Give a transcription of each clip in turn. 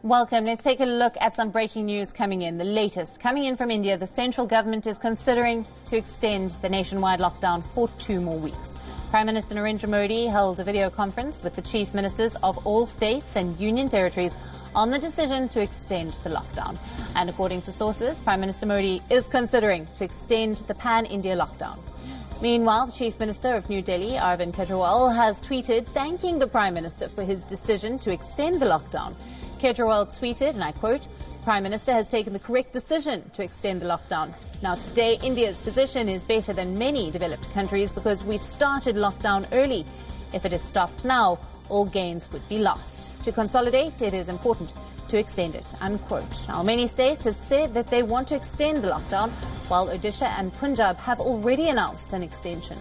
Welcome. Let's take a look at some breaking news coming in. The latest coming in from India, the central government is considering to extend the nationwide lockdown for 2 more weeks. Prime Minister Narendra Modi held a video conference with the chief ministers of all states and union territories on the decision to extend the lockdown. And according to sources, Prime Minister Modi is considering to extend the pan-India lockdown. Meanwhile, the Chief Minister of New Delhi, Arvind Kejriwal, has tweeted thanking the Prime Minister for his decision to extend the lockdown. Kejriwal tweeted, and I quote, "Prime Minister has taken the correct decision to extend the lockdown. Now today, India's position is better than many developed countries because we started lockdown early. If it is stopped now, all gains would be lost. To consolidate, it is important to extend it," unquote. Now, many states have said that they want to extend the lockdown, while Odisha and Punjab have already announced an extension.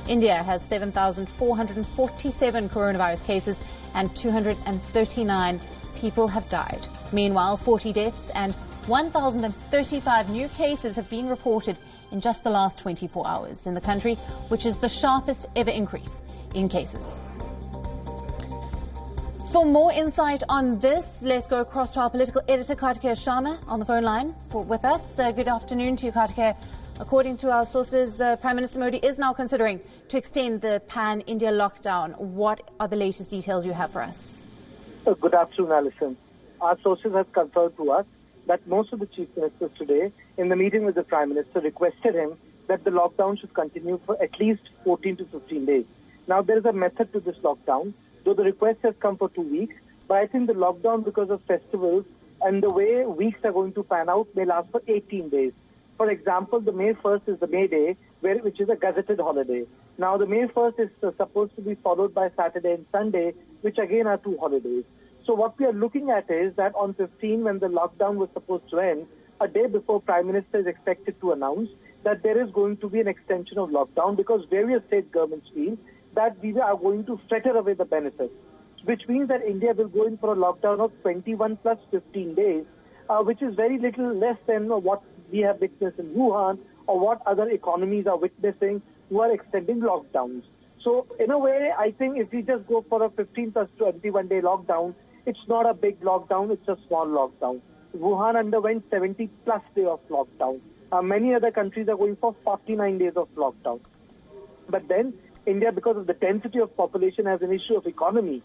India has 7,447 coronavirus cases and 239 people have died. Meanwhile, 40 deaths and 1,035 new cases have been reported in just the last 24 hours in the country, which is the sharpest ever increase in cases. For more insight on this, let's go across to our political editor, Kartikeya Sharma, on the phone line with us. Good afternoon to you, Kartikeya. According to our sources, Prime Minister Modi is now considering to extend the pan-India lockdown. What are the latest details you have for us? Good afternoon, Alison. Our sources have confirmed to us that most of the chief ministers today, in the meeting with the Prime Minister, requested him that the lockdown should continue for at least 14 to 15 days. Now, there is a method to this lockdown, though the request has come for 2 weeks. But I think the lockdown, because of festivals and the way weeks are going to pan out, may last for 18 days. For example, the May 1st is the May Day, which is a gazetted holiday. Now, the May 1st is supposed to be followed by Saturday and Sunday, which again are 2 holidays. So what we are looking at is that on 15, when the lockdown was supposed to end, a day before, Prime Minister is expected to announce that there is going to be an extension of lockdown because various state governments feel that we are going to fritter away the benefits, which means that India will go in for a lockdown of 21 plus 15 days, which is very little less than what we have witnessed in Wuhan or what other economies are witnessing who are extending lockdowns. So in a way, I think if we just go for a 15 plus 21 day lockdown, it's not a big lockdown, it's a small lockdown. Wuhan underwent 70 plus days of lockdown. Many other countries are going for 49 days of lockdown. But then India, because of the density of population, has an issue of economy.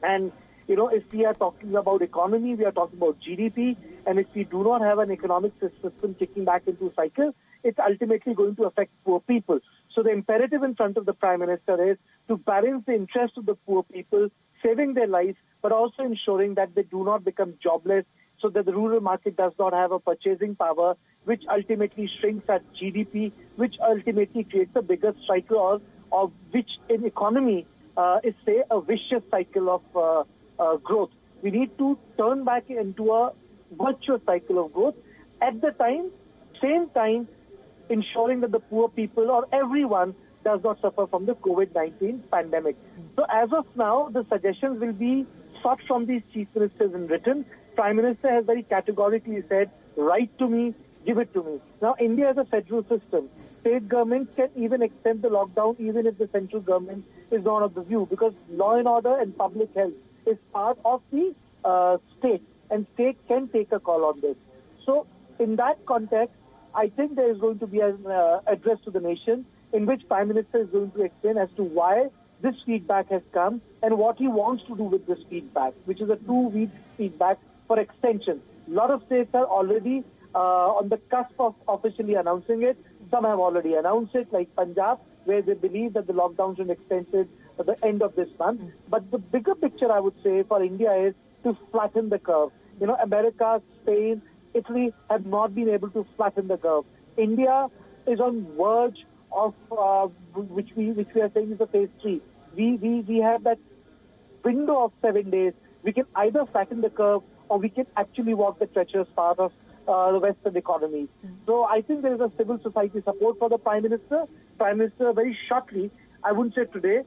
And, if we are talking about economy, we are talking about GDP. And if we do not have an economic system kicking back into cycle, it's ultimately going to affect poor people. So the imperative in front of the Prime Minister is to balance the interest of the poor people, saving their lives, but also ensuring that they do not become jobless so that the rural market does not have a purchasing power, which ultimately shrinks at GDP, which ultimately creates a bigger cycle of which in economy is, say, a vicious cycle of growth. We need to turn back into a virtuous cycle of growth at the same time, ensuring that the poor people or everyone does not suffer from the COVID-19 pandemic. So as of now, the suggestions will be sought from these chief ministers in written. Prime Minister has very categorically said, write to me, give it to me. Now, India is a federal system. State governments can even extend the lockdown even if the central government is not of the view, because law and order and public health is part of the state, and state can take a call on this. So in that context, I think there is going to be an address to the nation in which Prime Minister is going to explain as to why this feedback has come and what he wants to do with this feedback, which is a 2-week feedback for extension. A lot of states are already on the cusp of officially announcing it. Some have already announced it, like Punjab, where they believe that the lockdown should be extended at the end of this month. But the bigger picture, I would say, for India is to flatten the curve. America, Spain, Italy have not been able to flatten the curve. India is on verge of which we are saying is a phase 3. We have that window of 7 days. We can either flatten the curve or we can actually walk the treacherous path of the Western economies. So I think there is a civil society support for the Prime Minister. Prime Minister very shortly, I wouldn't say today,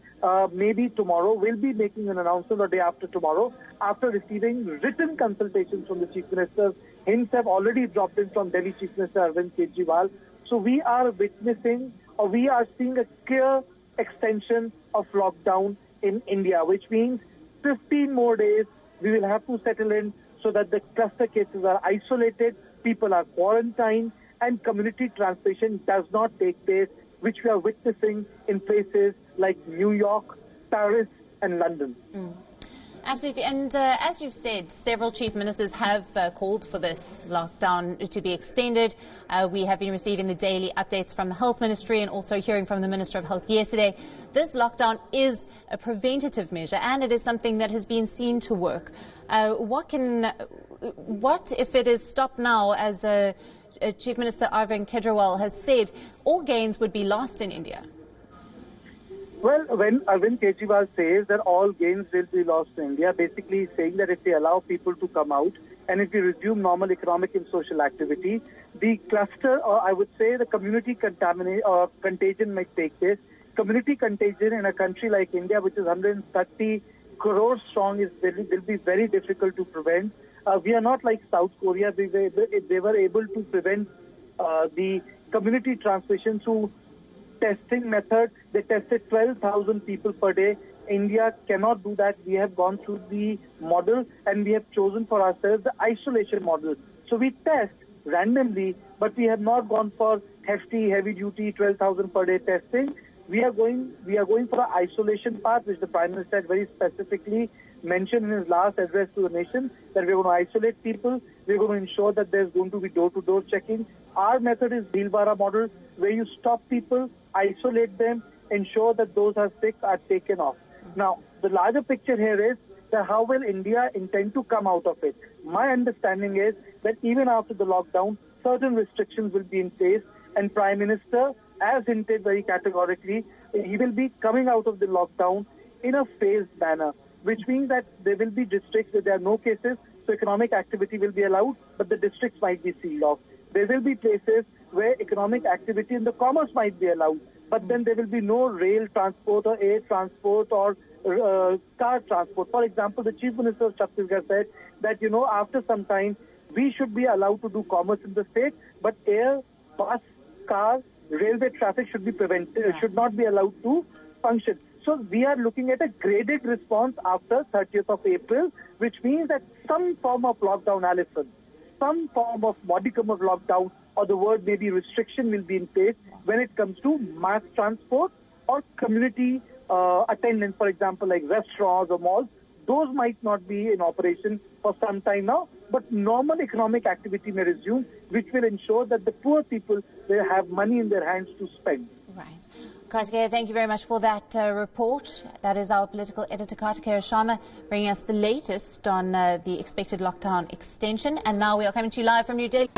maybe tomorrow, will be making an announcement or day after tomorrow after receiving written consultations from the Chief Ministers. Hints have already dropped in from Delhi Chief Minister Arvind Kejriwal. So we are witnessing, or we are seeing a clear extension of lockdown in India, which means 15 more days we will have to settle in so that the cluster cases are isolated, people are quarantined, and community transmission does not take place, which we are witnessing in places like New York, Paris, and London. Absolutely. And as you've said, several chief ministers have called for this lockdown to be extended. We have been receiving the daily updates from the Health Ministry and also hearing from the Minister of Health yesterday. This lockdown is a preventative measure and it is something that has been seen to work. What if it is stopped now, as Chief Minister Arvind Kejriwal has said, all gains would be lost in India? Well, when Arvind Kejriwal says that all gains will be lost in India, basically he's saying that if we allow people to come out and if we resume normal economic and social activity, the cluster, or I would say the community contagion might take place. Community contagion in a country like India, which is 130 crores strong, will be very difficult to prevent. We are not like South Korea. They were able to prevent the community transmission through testing method. They tested 12,000 people per day. India cannot do that. We have gone through the model and we have chosen for ourselves the isolation model. So we test randomly, but we have not gone for hefty, heavy-duty 12,000 per day testing. We are going for an isolation path, which the Prime Minister had very specifically mentioned in his last address to the nation, that we're going to isolate people. We're going to ensure that there's going to be door-to-door checking. Our method is Bhilwara model, where you stop people, isolate them, ensure that those who are sick are taken off. Now, the larger picture here is that how will India intend to come out of it? My understanding is that even after the lockdown, certain restrictions will be in place, and Prime Minister, as hinted very categorically, he will be coming out of the lockdown in a phased manner, which means that there will be districts where there are no cases, so economic activity will be allowed, but the districts might be sealed off. There will be places where economic activity and the commerce might be allowed, but then there will be no rail transport or air transport or car transport. For example, the Chief Minister of Chhattisgarh said that, after some time, we should be allowed to do commerce in the state, but air, bus, car, railway traffic should be prevented, should not be allowed to function. So we are looking at a graded response after 30th of April, which means that some form of lockdown, Alison, some form of modicum of lockdown, or the word maybe restriction, will be in place when it comes to mass transport or community attendance, for example, like restaurants or malls. Those might not be in operation for some time now, but normal economic activity may resume, which will ensure that the poor people will have money in their hands to spend. Right. Kartikeya, thank you very much for that report. That is our political editor, Kartikeya Sharma, bringing us the latest on the expected lockdown extension. And now we are coming to you live from New Delhi.